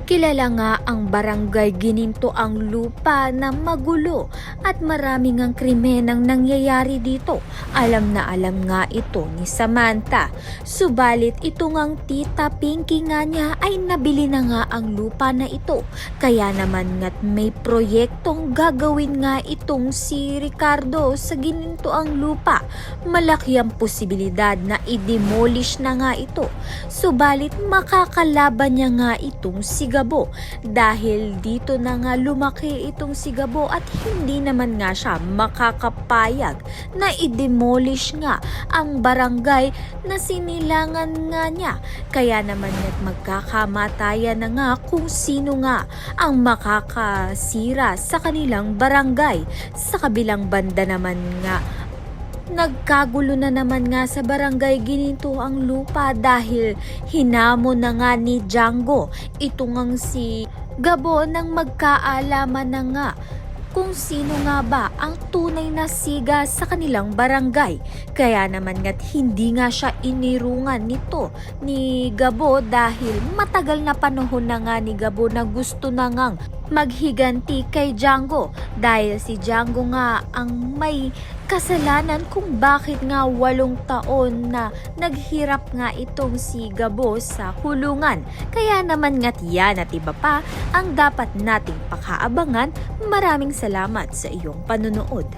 Kilala nga ang barangay Gininto ang lupa na magulo at maraming ang krimen ang nangyayari dito. Alam na alam nga ito ni Samantha. Subalit ito ngang tita Pinky nga niya ay nabili na nga ang lupa na ito. Kaya naman nga't may proyektong gagawin nga itong si Ricardo sa Gininto ang lupa. Malaki ang posibilidad na i-demolish na nga ito. Subalit makakalaban niya nga itong si Gabo dahil dito na nga lumaki itong si Gabo at hindi naman nga siya makakapayag na i-demolish nga ang barangay na sinilangan nga niya. Kaya naman magkakamatayan na nga kung sino nga ang makakasira sa kanilang barangay. Sa kabilang banda naman nga, nagkagulo na naman nga sa barangay Gininto ang lupa dahil hinamon na nga ni Django ito ngang si Gabo nang magkaalaman na nga kung sino nga ba ang tunay na siga sa kanilang barangay. Kaya naman nga't hindi nga siya inirungan nito ni Gabo dahil matagal na panahon na nga ni Gabo na gusto na ngang maghiganti kay Django dahil si Django nga ang may kasalanan kung bakit nga 8 taon na naghirap nga itong si Gabo sa kulungan. Kaya naman nga't yan at iba pa ang dapat nating pakaabangan. Maraming salamat sa iyong panunood.